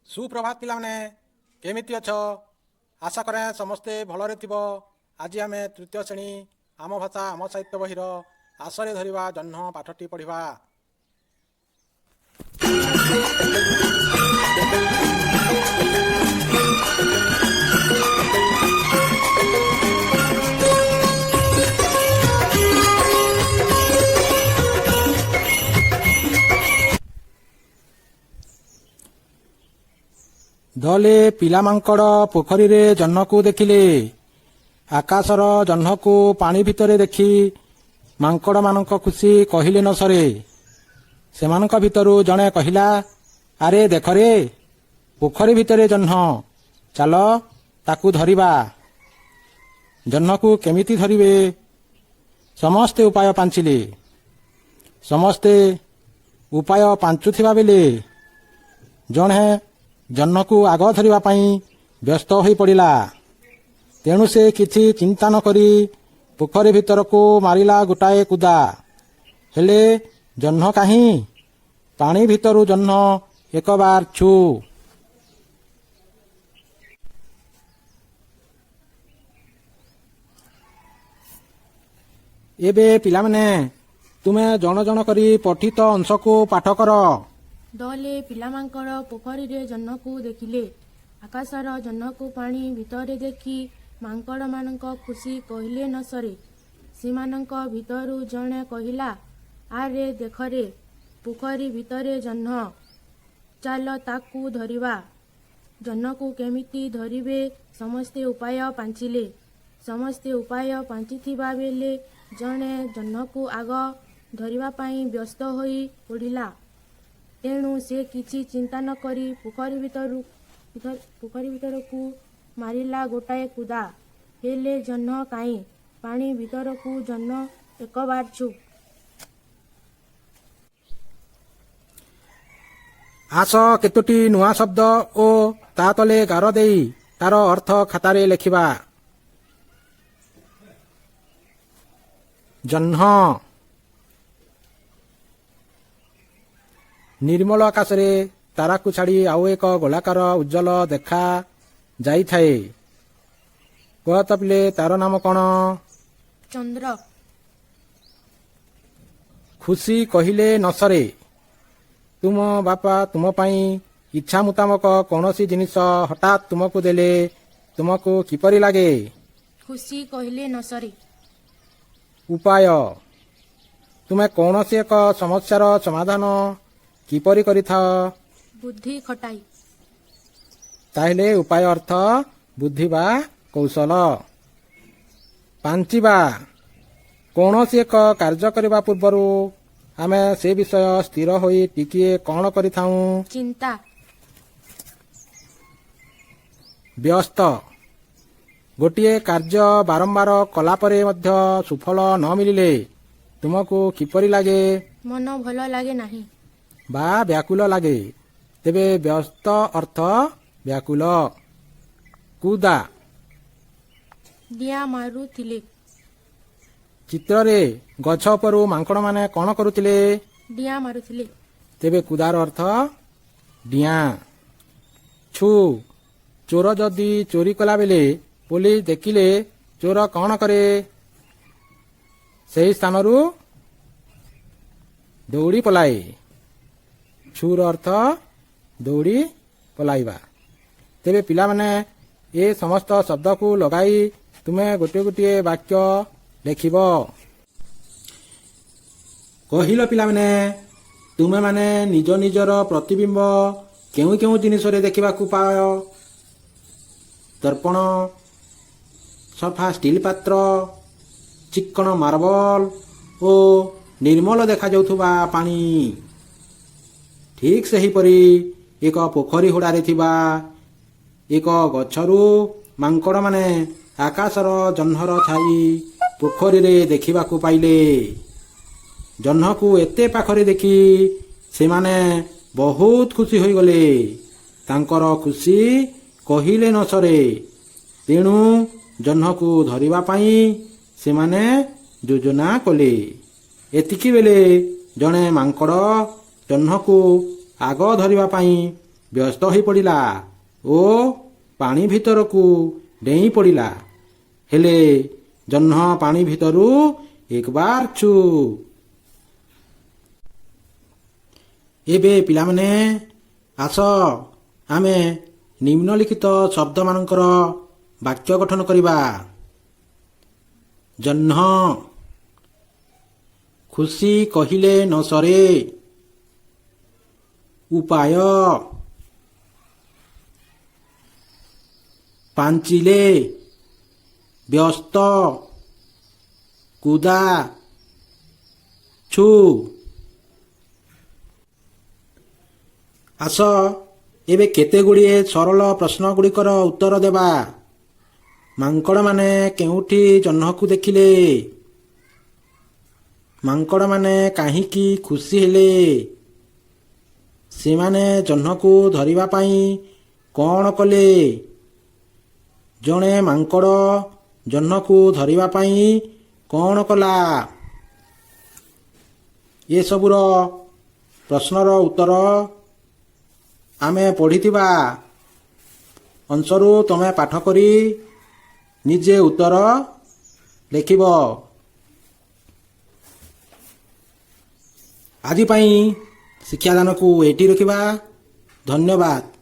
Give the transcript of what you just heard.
सुप्रभात पिलाने केमिति अछ आशा करें समस्ते भलरे थिबो। आज आम तृतीय श्रेणी आम भाषा आम साहित्य बहिर आशरे धरिबा जह्न पाठटी पढ़िबा। दले पिला मांकड़ पोखरी रे जह्न को देखिले। आकाशर जह्न को पानी भितरे देखि मांकड़ मानक खुशी कहिले न सरे। सेमानक भितरु जणे कहिला, आरे देख रे पोखरी भितरे जह्न, चाल ताकू धरिबा। जह्न को केमिति धरिबे समस्ते उपाय पांचिले। समस्ते उपाय पांचुथिबा बेले जणे जह्न को आग धरिबा पई व्यस्त होई पड़िला। तेणु से किछि चिंता न करी पोखरी भितर को मारिला गोटाए कुदा। हेले जह्न काहीं पानी भितरु जह्न एक बार छु। एबे पिलामने तुमे जण जण करी पठित अंश को पाठ कर। दले पिलामांकड़ पोखरी रे जह्न को देखिले। आकाशर जह्न को पानी भितरे देखि मांकड़ मानक खुशी कहिले न सरे। सेमानक भितरु जणे कहिला, आरे देख रे पोखरी भितरे जह्न, चाल ताकू धरिबा। जह्न को केमिति धरिबे समस्ते उपाय पांचिले। समस्ते उपाय पांचिथिबा बेले जणे जह्न को आग धरिबा पई व्यस्त होई पड़िला। तेणु से किछि चिंता न करी पोखरी भितर को मारिला गोटाए कुदा। हेले जह्न काई पानी भितर को जह्न एक बार छु। आस केतोटी नुआ शब्द ओ ता तले गार देई तार अर्थ खातारे लेखिबा। जह्न निर्मल आकाश रे तारा को छाड़ी आउ एक गोलाकार उज्जवल देखा जाई थाए। कहत पिले तार नाम कौन? चंद्र। खुशी कहिले न सरे। तुम बापा तुम पाई इच्छा मुताबक कौनसी जिनिस हठात तुमको देले तुमको किपरि लागे? खुशी कहिले न सरे। उपाय तुमे कौनसी एक समस्यार समाधान किपरि करिथा? बुद्धि खटाई। ताहले उपाय अर्थ बुद्धि बा कौशल। पांचिबा कौनसी एक कार्य करबा पूर्वरु आमे से विषय स्थिर होई टिकिए कौन करिथाऊ? चिंता। व्यस्त गोटिए कार्य बारंबार कला परे मध्य सुफल न मिलिले तुमको किपरि लागे? मन भल लागे नाही बा व्याकुल लागे। तेबे व्यस्त अर्थ व्याकुल। कुदा डिया मारुथिले। चित्र रे गछ उपरु मांकड़ माने कौन करुथिले? डिया मारुथिले। तेबे कुदार अर्थ डिया। छु चोर जदि चोरी कला बेले पुलिस देखिले चोर कौन करे? सही स्थानरू दौड़ी पलाए। छुर अर्थ दौड़ी पलाइबा। तेबे पिला माने ए समस्त शब्द को लगाई तुमे गोटे गोटे वाक्य लेखिब। कहिल पिला माने तुमे माने निज निजर प्रतिबिंब केउ केउ जिनिस रे देखिबा को पाय? दर्पण, सफा स्टील पात्र, चिक्कण मार्बल ओ निर्मल देखा जाउथुबा पानी। ठीक सेहीपरि एक पोखरी हुड़ारे थिबा एक गछरू मांकड़ माने आकाशर जह्नर छाई पोखरी रे देखिबा को पाइले। जह्न को एते पाखरे देखि से माने बहुत खुशी होई गले। तांकर खुशी कहिले न सरे। तेणु जह्न को धरिबा पई से माने योजना कले। एतिकी बेले जणे मांकड़ जह्न को आग धरिबा पई ବ୍ୟସ୍ତ ହୋଇପଡ଼ିଲା ଓ ପାଣି ଭିତରକୁ ଡେଇଁ ପଡ଼ିଲା। ହେଲେ ଜହ୍ନ ପାଣି ଭିତରୁ ଏକବାର ଚୁପ୍। ଏବେ ପିଲାମାନେ ଆସ ଆମେ ନିମ୍ନଲିଖିତ ଶବ୍ଦମାନଙ୍କର ବାକ୍ୟ ଗଠନ କରିବା। ଜହ୍ନ, ଖୁସି କହିଲେ ନ ସରେ। ଉପାୟ, ପାଞ୍ଚିଲେ, ବ୍ୟସ୍ତ, କୁଦା, ଛୁ। ଆସ ଏବେ କେତେଗୁଡ଼ିଏ ସରଳ ପ୍ରଶ୍ନଗୁଡ଼ିକର ଉତ୍ତର ଦେବା। ମାଙ୍କଡ଼ମାନେ କେଉଁଠି ଜହ୍ନକୁ ଦେଖିଲେ? ମାଙ୍କଡ଼ମାନେ କାହିଁକି ଖୁସି ହେଲେ? ସେମାନେ ଜହ୍ନକୁ ଧରିବା ପାଇଁ କ'ଣ କଲେ? ଜଣେ ମାଙ୍କଡ଼ ଜହ୍ନକୁ ଧରିବା ପାଇଁ କ'ଣ କଲା? ଏସବୁର ପ୍ରଶ୍ନର ଉତ୍ତର ଆମେ ପଢ଼ିଥିବା ଅଂଶରୁ ତୁମେ ପାଠ କରି ନିଜେ ଉତ୍ତର ଲେଖିବ। ଆଜି ପାଇଁ ଶିକ୍ଷାଦାନକୁ ଏଇଠି ରଖିବା। ଧନ୍ୟବାଦ।